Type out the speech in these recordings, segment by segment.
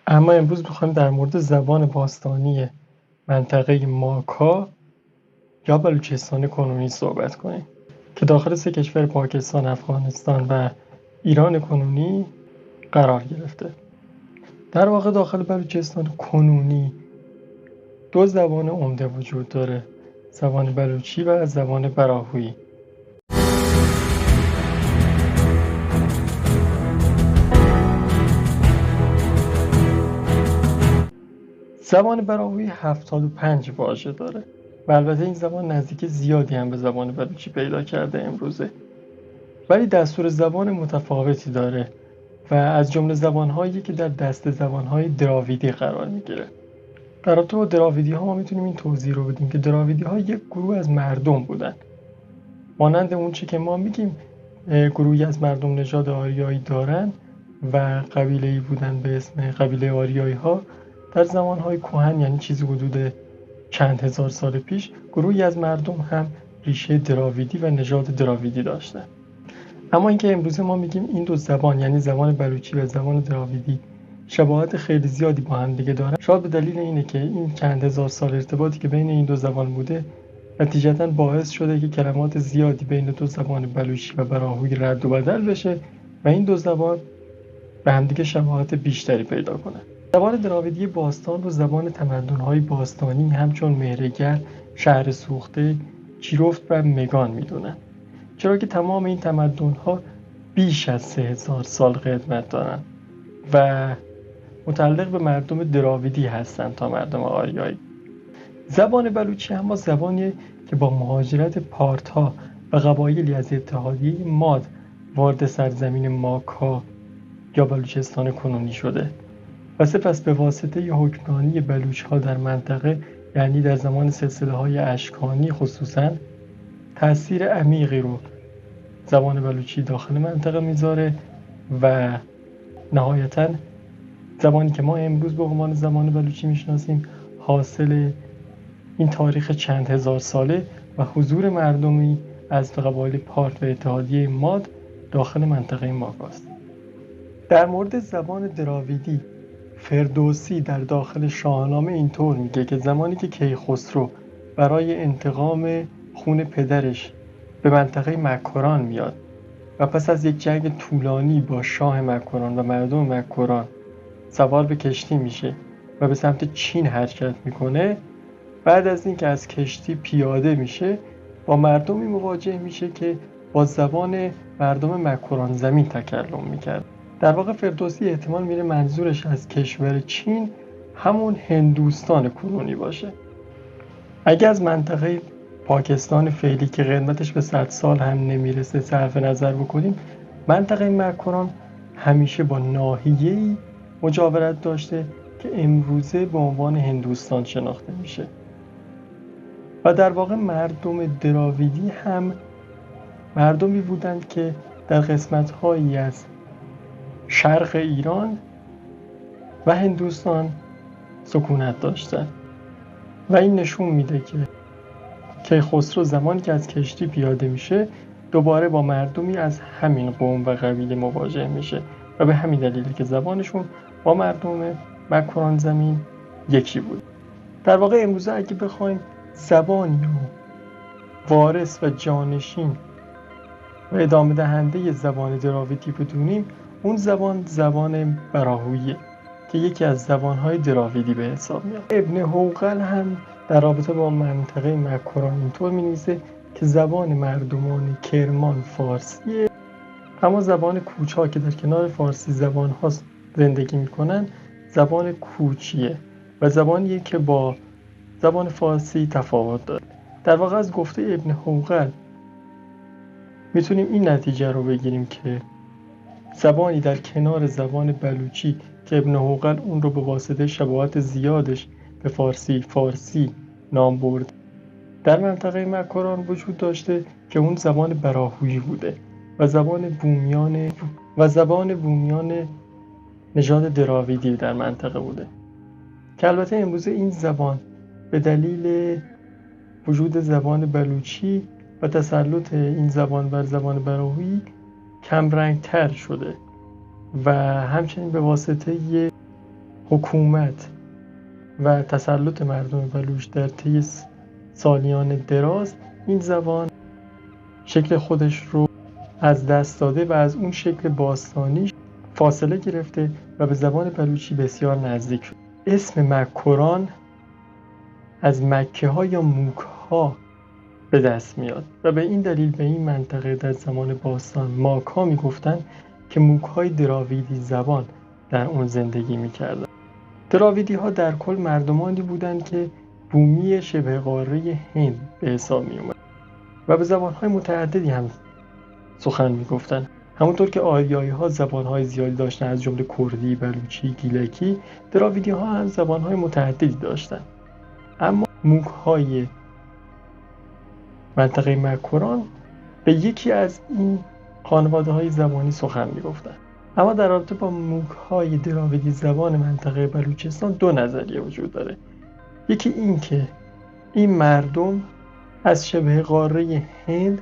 اما امروز میخوایم در مورد زبان باستانی منطقه ماکا یا بلوچستان کنونی صحبت کنیم که داخل 3 کشور پاکستان، افغانستان و ایران کنونی قرار گرفته. در واقع داخل بلوچستان کنونی 2 زبان عمده وجود داره: زبان بلوچی و زبان براهویی. زبان براهویی 75 واژه داره و البته این زبان نزدیکی زیادی هم به زبان بلوچی پیدا کرده امروزه، ولی دستور زبان متفاوتی داره و از جمله زبان‌هایی که در دسته زبان‌های دراویدی قرار می‌گیره. در رابطه با دراویدی‌ها ما میتونیم این توضیح رو بدیم که دراویدی‌ها یک گروه از مردم بودن، مانند اون چی که ما میگیم گروهی از مردم نژاد آریایی دارن و قبیله‌ای بودن به اسم قبیله آریایی‌ها. در زمان‌های کهن، یعنی چیزی حدود چند هزار سال پیش، گروهی از مردم هم ریشه دراویدی و نژاد دراویدی داشتن. اما اینکه امروزه ما میگیم این 2 زبان، یعنی زبان بلوچی و زبان دراویدی، شباهت خیلی زیادی با هم دیگه دارن، شاید به دلیل اینه که این چند هزار سال ارتباطی که بین این 2 زبان بوده نتیجتاً باعث شده که کلمات زیادی بین 2 زبان بلوچی و براهویی رد و بدل بشه و این 2 زبان به هم دیگه شباهت بیشتری پیدا کنه. زبان دراویدی باستان رو زبان تمدن‌های باستانی همچون مهرگر، شهر سوخته، چیرفت و مگان میدونن، چرا که تمام این تمدن‌ها بیش از 3000 سال قدمت دارن و متعلق به مردم دراویدی هستن تا مردم آریایی. زبان بلوچی اما زبانیه که با مهاجرت پارت‌ها و قبایلی از اتحادیه ماد وارد سرزمین ماکا یا بلوچستان کنونی شده و سپس به واسطه حکمرانی بلوچ‌ها در منطقه، یعنی در زمان سلسله‌های اشکانی خصوصاً، تأثیر عمیقی رو زبان بلوچی داخل منطقه میذاره و نهایتاً زبانی که ما امروز به عنوان زبان بلوچی میشناسیم حاصل این تاریخ چند هزار ساله و حضور مردمی از قبایل پارت و اتحادیه ماد داخل منطقه ماکاست. در مورد زبان دراویدی، فردوسی در داخل شاهنامه اینطور میگه که زمانی که کیخسرو برای انتقام خون پدرش به منطقه مکران میاد و پس از یک جنگ طولانی با شاه مکران و مردم مکران سوار به کشتی میشه و به سمت چین حرکت میکنه، بعد از اینکه از کشتی پیاده میشه با مردمی مواجه میشه که با زبان مردم مکران زمین تکلم میکرد. در واقع فردوسی احتمال میره منظورش از کشور چین همون هندوستان کنونی باشه. اگه از منطقه پاکستان فعلی که قدمتش به 100 سال هم نمیرسه صرف نظر بکنیم، منطقه مکران همیشه با ناحیه‌ای مجاورت داشته که امروزه به عنوان هندوستان شناخته میشه و در واقع مردم دراویدی هم مردمی بودند که در قسمت‌هایی از شرق ایران و هندوستان سکونت داشتند و این نشون میده که کیخسرو زمانی که از کشتی پیاده میشه دوباره با مردمی از همین قوم و قبیله مواجه میشه و به همین دلیلی که زبانشون با مردم مکران زمین یکی بود. در واقع امروزه اگه بخوایم زبانی رو وارث و جانشین و ادامه دهنده زبان دراویدی بدونیم، اون زبان براهوییه که یکی از زبانهای دراویدی به حساب میاد. ابن هوقل هم در رابطه با منطقه مکران اینطور می‌نویسه که زبان مردمان کرمان فارسیه، اما زبان کوچ‌ها که در کنار فارسی زبان‌ها زندگی می‌کنن زبان کوچیه و زبانیه که با زبان فارسی تفاوت داره. در واقع از گفته ابن هوقل میتونیم این نتیجه رو بگیریم که زبانی در کنار زبان بلوچی که ابن هوقل اون رو به واسطه شباهت زیادش به فارسی نام برد، در منطقه مکران وجود داشته که اون زبان براهویی بوده و زبان بومیان نژاد دراویدی در منطقه بوده که البته امروزه این زبان به دلیل وجود زبان بلوچی و تسلط این زبان بر زبان براهویی کم رنگتر شده و همچنین به واسطه حکومت و تسلط مردم بلوچ در طی سالیان دراز این زبان شکل خودش رو از دست داده و از اون شکل باستانیش فاصله گرفته و به زبان بلوچی بسیار نزدیک شد. اسم مکران از مکه ها یا موک ها به دست میاد و به این دلیل به این منطقه در زمان باستان ماک ها میگفتن که موک های دراویدی زبان در اون زندگی میکردن. دراویدی ها در کل مردمانی بودند که بومی شبه قاره هند به حساب می اومد و به زبان های متعددی هم سخن میگفتن. همونطور که آریایی ها زبان های زیادی داشتن از جمله کردی، بلوچی، گیلکی، دراویدی ها هم زبان های متعددی داشتن. اما موک های منطقه مکران به یکی از این خانواده های زبانی سخن میگفتن. اما در رابطه با موک های دراویدی زبان منطقه بلوچستان دو نظریه وجود داره. یکی این که این مردم از شبه قاره هند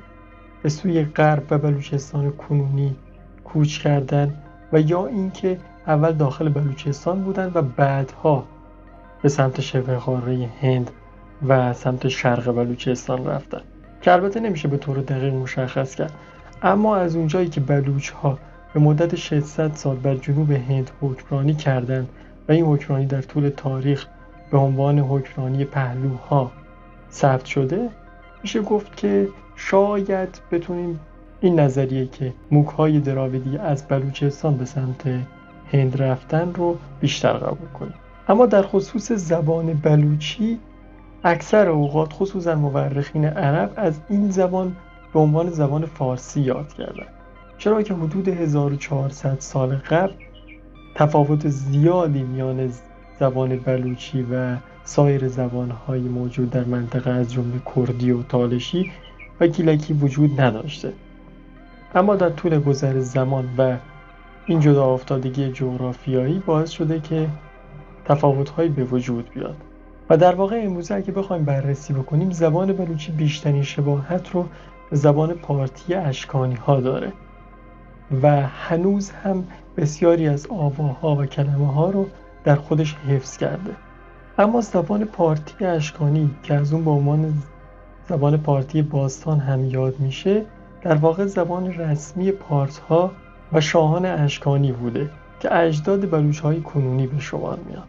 به سوی غرب و بلوچستان کنونی کوچ کردند و یا اینکه اول داخل بلوچستان بودند و بعدها به سمت شبه قاره هند و سمت شرق بلوچستان رفتند که البته نمیشه به طور دقیق مشخص کرد. اما از اونجایی که بلوچ ها به مدت 600 سال بر جنوب هند حکمرانی کردند و این حکمرانی در طول تاریخ به عنوان حکمرانی پهلوها ثبت شده، میشه گفت که شاید بتونیم این نظریه که موک های دراویدی از بلوچستان به سمت هند رفتن رو بیشتر قبول کنیم. اما در خصوص زبان بلوچی اکثر اوقات خصوصا مورخین عرب از این زبان به عنوان زبان فارسی یاد کردن، چرا که حدود 1400 سال قبل تفاوت زیادی میان زبان بلوچی و سایر زبان‌های موجود در منطقه از جمله کردی و تالشی و گیلکی وجود نداشته. اما در طول گذر زمان و این جدا افتادگی جغرافیایی باعث شده که تفاوت‌هایی به وجود بیاد و در واقع امروزه اگه بخوایم بررسی بکنیم زبان بلوچی بیشترین شباهت رو به زبان پارتی اشکانی ها داره و هنوز هم بسیاری از آواها و کلمه ها رو در خودش حفظ کرده. اما زبان پارتی اشکانی که از اون به عنوان زبان پارتی باستان هم یاد میشه در واقع زبان رسمی پارت‌ها و شاهان اشکانی بوده که اجداد بلوچ‌های کنونی به شمار میان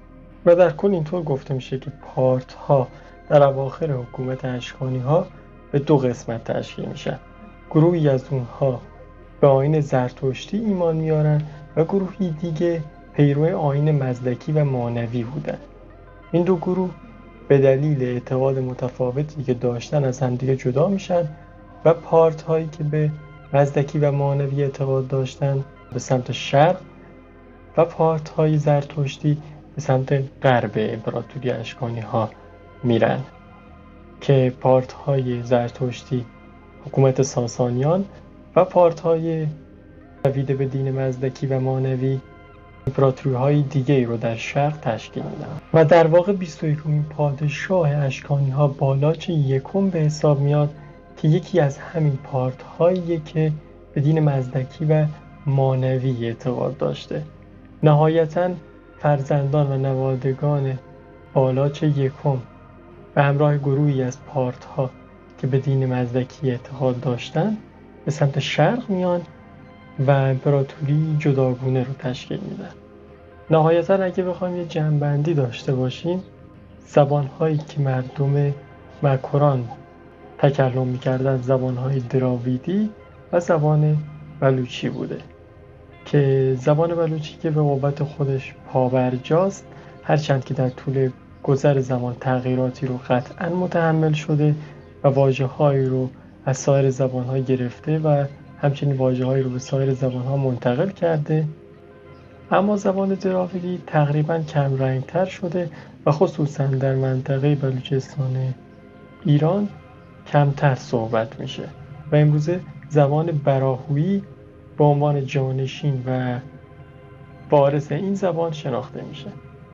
و در کل اینطور گفته میشه که پارت‌ها در اواخر حکومت اشکانی‌ها به دو قسمت تشکیل میشن. گروهی از اونها به آیین زرتشتی ایمان میارن و گروهی دیگه پیرو آیین مزدکی و مانوی بودن. این دو گروه به دلیل اعتقاد متفاوتی که داشتن از همدیگه جدا میشن و پارت هایی که به مزدکی و مانوی اعتقاد داشتن به سمت شرق و پارت های زرتشتی به سمت غرب امپراتوری اشکانی ها میرن که پارت های زرتشتی حکومت ساسانیان و پارت های دویده به دین مزدکی و مانوی امپراتوری های دیگه رو در شرق تشکیل میدن و در واقع 21مین پادشاه اشکانی ها بالاچ یکم به حساب میاد که یکی از همین پارت هایی که به دین مزدکی و مانوی اعتقاد داشته. نهایتاً فرزندان و نوادگان بالاچ یکم به همراه گروهی از پارت ها که به دین مزدکی اعتقاد داشتن به سمت شرق میان و امپراتوری جداگونه رو تشکیل میدن. نهایتاً اگه بخوایم یه جمع‌بندی داشته باشیم، زبان‌هایی که مردم مکران تکلم می‌کردن زبان‌های دراویدی و زبان بلوچی بوده که زبان بلوچی که به قوت خودش پابرجاست، هرچند که در طول گذر زمان تغییراتی رو قطعاً متحمل شده و واژه‌هایی رو از سایر زبان‌ها گرفته و همچنین واژه‌هایی رو به سایر زبان‌ها منتقل کرده، اما زبان دراویدی تقریباً کم رنگ‌تر شده و خصوصاً در منطقه بلوچستان ایران کمتر صحبت میشه و امروزه زبان براهویی به عنوان جانشین و وارث این زبان شناخته میشه.